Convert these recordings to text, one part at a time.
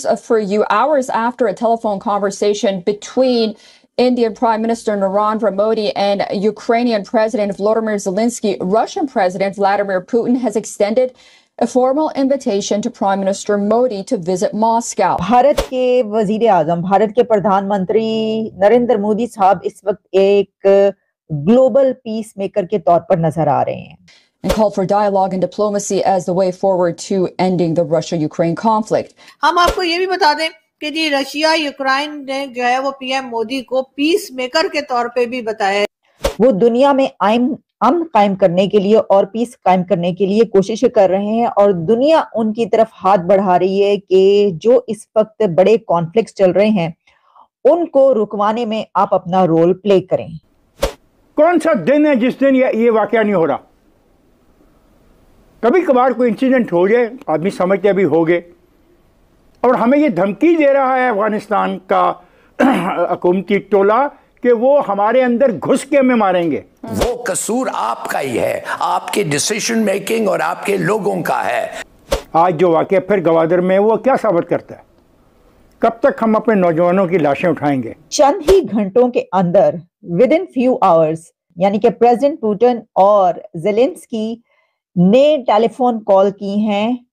For you, hours after a telephone conversation between Indian Prime Minister Narendra Modi and Ukrainian President Volodymyr Zelensky, Russian President Vladimir Putin has extended a formal invitation to Prime Minister Modi to visit Moscow. Bharat के वजीर आजम, भारत के प्रधानमंत्री नरेंद्र मोदी साहब इस वक्त एक global peace maker के तौर पर नजर आ रहे हैं and called for dialogue and diplomacy as the way forward to ending the Russia-Ukraine conflict. हम आपको ये भी बता दें कि जी रशिया यूक्रेन ने जो है वो पीएम मोदी को पीस मेकर के तौर पे भी बताया है। वो दुनिया में अमन कायम करने के लिए और पीस कायम करने के लिए कोशिशें कर रहे हैं और दुनिया उनकी तरफ हाथ बढ़ा रही है कि जो इस वक्त बड़े कॉन्फ्लिक्ट्स चल रहे हैं उनको रुकवाने में आप अपना रोल प्ले करें। कौन सा दिन है जिस दिन ये वाकया नहीं हो रहा? कभी कभार कोई इंसिडेंट हो जाए, आदमी समझते भी हो गए, और हमें ये धमकी दे रहा है अफगानिस्तान का हुकूमती टोला कि वो हमारे अंदर घुस के हमें मारेंगे। वो कसूर आपका ही है, आपके डिसीजन मेकिंग और आपके लोगों का है। आज जो वाकया फिर गवादर में, वो क्या साबित करता है? कब तक हम अपने नौजवानों की लाशें उठाएंगे? चंद ही घंटों के अंदर, विद इन फ्यू आवर्स, यानी कि प्रेसिडेंट पुतिन और जेलेंस्की ने टेलीफोन कॉल की हैं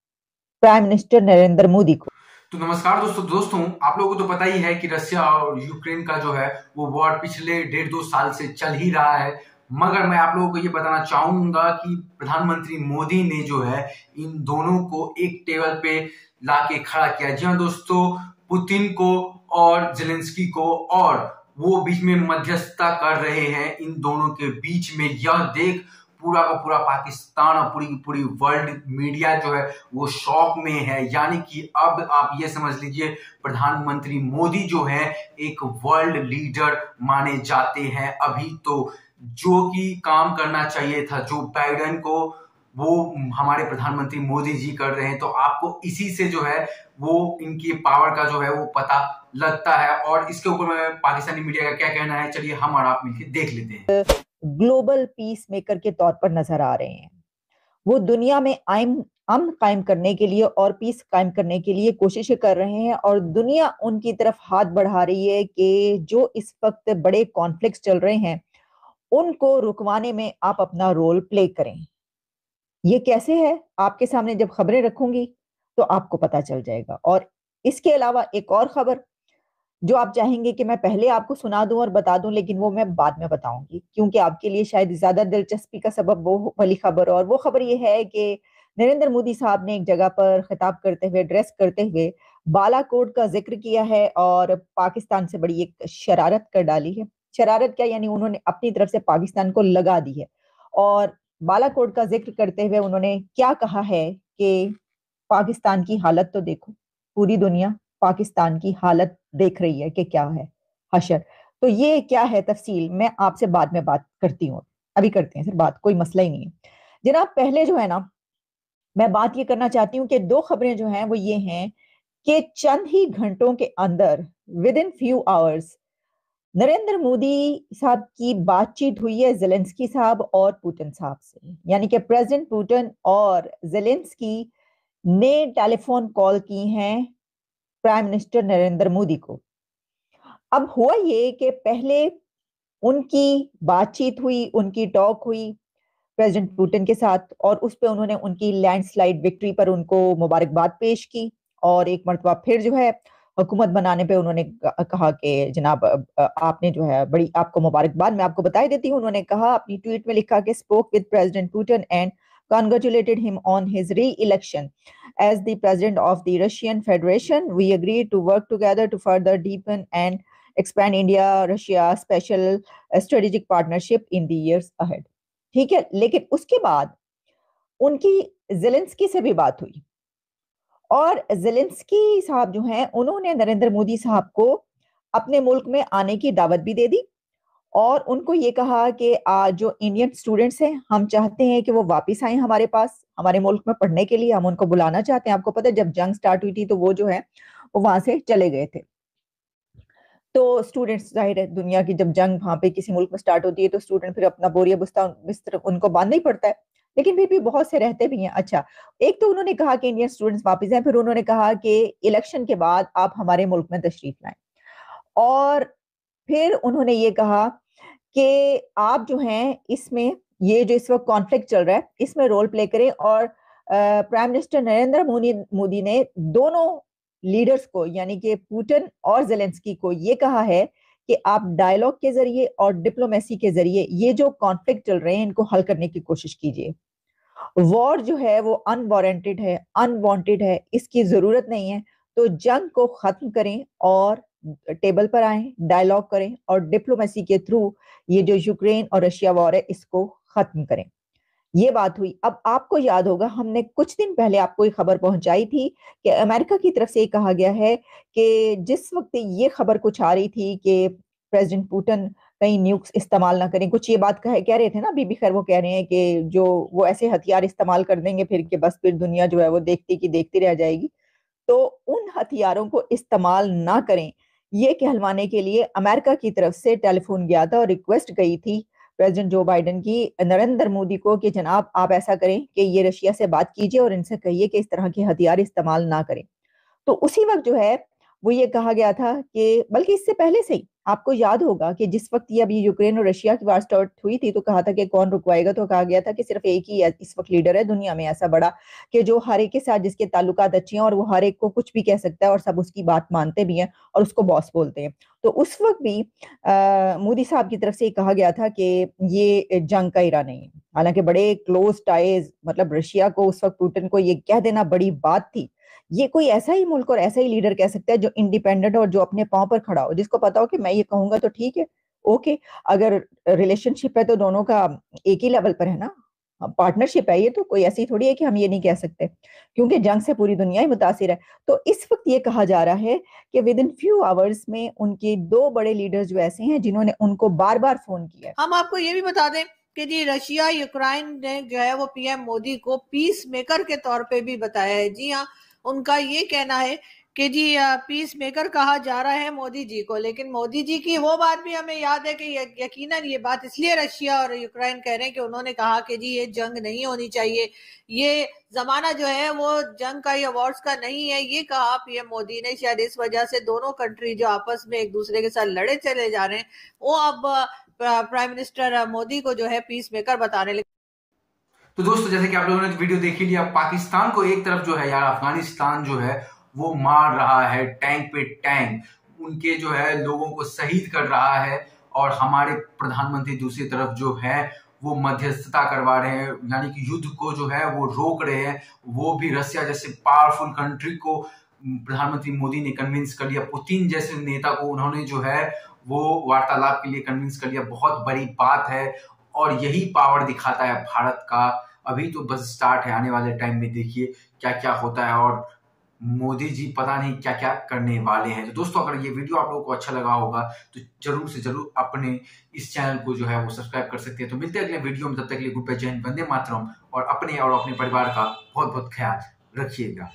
प्राइम मिनिस्टर नरेंद्र मोदी को। तो नमस्कार दोस्तों, आप लोगों को तो पता ही है कि रशिया और यूक्रेन का जो है वो वॉर पिछले 1.5-2 साल से चल ही रहा है। मगर मैं आप लोगों को ये बताना चाहूंगा कि प्रधानमंत्री मोदी ने जो है इन दोनों को एक टेबल पे लाके खड़ा किया। जी हाँ दोस्तों, पुतिन को और जेलेंस्की को, और वो बीच में मध्यस्थता कर रहे हैं इन दोनों के बीच में। यह देख पूरा का पूरा पाकिस्तान और पूरी वर्ल्ड मीडिया जो है वो शॉक में है। यानी कि अब आप ये समझ लीजिए प्रधानमंत्री मोदी जो है एक वर्ल्ड लीडर माने जाते हैं। अभी तो जो कि काम करना चाहिए था जो बाइडेन को, वो हमारे प्रधानमंत्री मोदी जी कर रहे हैं। तो आपको इसी से जो है वो इनकी पावर का जो है वो पता लगता है। और इसके ऊपर में पाकिस्तानी मीडिया का क्या कहना है, चलिए हम और आप मिलकर देख लेते हैं। ग्लोबल पीस मेकर के तौर पर नजर आ रहे हैं। वो दुनिया में अमन कायम करने के लिए और पीस कायम करने के लिए कोशिशें कर रहे हैं और दुनिया उनकी तरफ हाथ बढ़ा रही है कि जो इस वक्त बड़े कॉन्फ्लिक्ट्स चल रहे हैं उनको रुकवाने में आप अपना रोल प्ले करें। ये कैसे है, आपके सामने जब खबरें रखूंगी तो आपको पता चल जाएगा। और इसके अलावा एक और खबर जो आप चाहेंगे कि मैं पहले आपको सुना दूं और बता दूं, लेकिन वो मैं बाद में बताऊंगी क्योंकि आपके लिए शायद ज्यादा दिलचस्पी का सबब वो वाली खबर। और वो खबर ये है कि नरेंद्र मोदी साहब ने एक जगह पर खिताब करते हुए, एड्रेस करते हुए बालाकोट का जिक्र किया है और पाकिस्तान से बड़ी एक शरारत कर डाली है। शरारत क्या, यानी उन्होंने अपनी तरफ से पाकिस्तान को लगा दी है। और बालाकोट का जिक्र करते हुए उन्होंने क्या कहा है कि पाकिस्तान की हालत तो देखो, पूरी दुनिया पाकिस्तान की हालत देख रही है कि क्या है हशर। तो ये क्या है तफसील मैं आपसे बाद में बात करती हूँ, अभी करते हैं सर बात, कोई मसला ही नहीं है जनाब। पहले जो है ना, मैं बात ये करना चाहती हूँ कि दो खबरें जो हैं वो ये हैं कि चंद ही घंटों के अंदर, with in few hours, Narendra Modi साहब की बातचीत हुई है जेलेंस्की साहब और पुतिन साहब से। यानी कि प्रेसिडेंट पुतिन और जेलेंस्की ने टेलीफोन कॉल की हैं प्राइम मिनिस्टर नरेंद्र मोदी को। अब हुआ ये कि पहले उनकी बातचीत हुई, उनकी टॉक हुई प्रेसिडेंट पुतिन के साथ और उस पे उन्होंने उनकी लैंडस्लाइड विक्ट्री पर उनको मुबारकबाद पेश की। और एक मरतबा फिर जो है हुकूमत बनाने पे उन्होंने कहा कि जनाब आपने जो है बड़ी, आपको मुबारकबाद। मैं आपको बता देती हूँ, उन्होंने कहा अपनी ट्वीट में लिखा कि spoke with president Putin and congratulated him on his re-election as the president of the Russian Federation. We agreed to work together to further deepen and expand India-Russia special strategic partnership in the years ahead. ठीक है, लेकिन उसके बाद उनकी Zelensky से भी बात हुई और जेलेंस्की साहब जो हैं उन्होंने नरेंद्र मोदी साहब को अपने मुल्क में आने की दावत भी दे दी और उनको ये कहा कि जो इंडियन स्टूडेंट्स हैं हम चाहते हैं कि वो वापस आए हमारे पास, हमारे मुल्क में पढ़ने के लिए। हम उनको बुलाना चाहते हैं। आपको पता है जब जंग स्टार्ट हुई थी तो वो जो है वो वहां से चले गए थे। तो स्टूडेंट्स, जाहिर है दुनिया की जब जंग वहां पे किसी मुल्क में स्टार्ट होती है तो स्टूडेंट फिर अपना बोरिया बिस्तर उनको बांधना ही पड़ता है। लेकिन फिर भी बहुत से रहते भी हैं। अच्छा, एक तो उन्होंने कहा कि इंडियन स्टूडेंट्स वापस आए, फिर उन्होंने कहा कि इलेक्शन के बाद आप हमारे मुल्क में तशरीफ लाएं, और फिर उन्होंने ये कहा कि आप जो हैं इसमें, ये जो इस वक्त कॉन्फ्लिक्ट चल रहा है इसमें रोल प्ले करें, और प्राइम मिनिस्टर नरेंद्र मोदी ने दोनों लीडर्स को यानी कि पुतिन और जेलेंस्की को ये कहा है कि आप डायलॉग के जरिए और डिप्लोमेसी के जरिए ये जो कॉन्फ्लिक्ट चल रहे हैं इनको हल करने की कोशिश कीजिए। वॉर जो है वो अनवारंटेड है, अनवांटेड है, इसकी जरूरत नहीं है। तो जंग को खत्म करें और टेबल पर आए, डायलॉग करें और डिप्लोमेसी के थ्रू ये जो यूक्रेन और रशिया वॉर है इसको खत्म करें। ये बात हुई। अब आपको याद होगा हमने कुछ दिन पहले आपको एक खबर पहुंचाई थी कि अमेरिका की तरफ से ये कहा गया है कि जिस वक्त ये खबर कुछ आ रही थी कि प्रेसिडेंट पुतिन कहीं न्यूक्स इस्तेमाल ना करें, कुछ ये बात कह रहे थे ना बीबी खैर, वो कह रहे हैं कि जो वो ऐसे हथियार इस्तेमाल कर देंगे फिर कि बस फिर दुनिया जो है वो देखती की देखती रह जाएगी। तो उन हथियारों को इस्तेमाल ना करें ये कहलवाने के लिए अमेरिका की तरफ से टेलीफोन गया था और रिक्वेस्ट गई थी प्रेसिडेंट जो बाइडेन की नरेंद्र मोदी को कि जनाब आप ऐसा करें कि ये रशिया से बात कीजिए और इनसे कहिए कि इस तरह के हथियार इस्तेमाल ना करें। तो उसी वक्त जो है वो ये कहा गया था कि, बल्कि इससे पहले से ही आपको याद होगा कि जिस वक्त ये अभी यूक्रेन और रशिया की वार स्टार्ट हुई थी तो कहा था कि कौन रुकवाएगा, तो कहा गया था कि सिर्फ एक ही इस वक्त लीडर है दुनिया में ऐसा बड़ा कि जो हर एक के साथ जिसके ताल्लुकात अच्छे हैं और वो हर एक को कुछ भी कह सकता है और सब उसकी बात मानते भी हैं और उसको बॉस बोलते हैं। तो उस वक्त भी मोदी साहब की तरफ से कहा गया था कि ये जंग का इरादा नहीं है। हालांकि बड़े क्लोज टाइज, मतलब रशिया को उस वक्त पुतिन को ये कह देना बड़ी बात थी। ये कोई ऐसा ही मुल्क और ऐसा ही लीडर कह सकता है जो इंडिपेंडेंट और जो अपने पांव पर खड़ा हो, जिसको पता हो कि मैं ये कहूंगा तो ठीक है, ओके। अगर रिलेशनशिप है तो दोनों का एक ही लेवल पर है ना, पार्टनरशिप है, ये तो कोई ऐसी थोड़ी है कि हम ये नहीं कह सकते, क्योंकि जंग से पूरी दुनिया ही मुतासिर है। तो इस वक्त ये कहा जा रहा है कि विद इन फ्यू आवर्स में उनके दो बड़े लीडर्स जो ऐसे हैं जिन्होंने उनको बार बार फोन किया है। हम आपको ये भी बता दें कि जी रशिया यूक्रेन ने जो है वो पीएम मोदी को पीस मेकर के तौर पे भी बताया है। जी हाँ, उनका ये कहना है कि जी पीस मेकर कहा जा रहा है मोदी जी को, लेकिन मोदी जी की वो बात भी हमें याद है कि यकीनन ये बात इसलिए रशिया और यूक्रेन कह रहे हैं कि उन्होंने कहा कि जी ये जंग नहीं होनी चाहिए, ये जमाना जो है वो जंग का या वॉर्स का नहीं है, ये कहा पीएम मोदी ने। शायद इस वजह से दोनों कंट्री जो आपस में एक दूसरे के साथ लड़े चले जा रहे हैं वो अब प्राइम मिनिस्टर मोदी को जो है पीस मेकर बताने लगे। तो दोस्तों जैसे कि आप लोगों ने वीडियो देख ही लिया, पाकिस्तान को एक तरफ जो है यार अफगानिस्तान जो है वो मार रहा है टैंक पे टैंक, उनके जो है लोगों को शहीद कर रहा है, और हमारे प्रधानमंत्री दूसरी तरफ जो है वो मध्यस्थता करवा रहे हैं, यानी कि युद्ध को जो है वो रोक रहे हैं। वो भी रसिया जैसे पावरफुल कंट्री को प्रधानमंत्री मोदी ने कन्विंस कर लिया, पुतिन जैसे नेता को उन्होंने जो है वो वार्तालाप के लिए कन्विंस कर लिया। बहुत बड़ी बात है और यही पावर दिखाता है भारत का। अभी तो बस स्टार्ट है, आने वाले टाइम में देखिए क्या क्या होता है और मोदी जी पता नहीं क्या क्या करने वाले हैं। तो दोस्तों अगर ये वीडियो आप लोगों को अच्छा लगा होगा तो जरूर से जरूर अपने इस चैनल को जो है वो सब्सक्राइब कर सकते हैं। तो मिलते हैं अगले वीडियो में, तब तक के लिए गुड बाय, जय हिंद, वंदे मातरम, और अपने परिवार का बहुत बहुत ख्याल रखिएगा।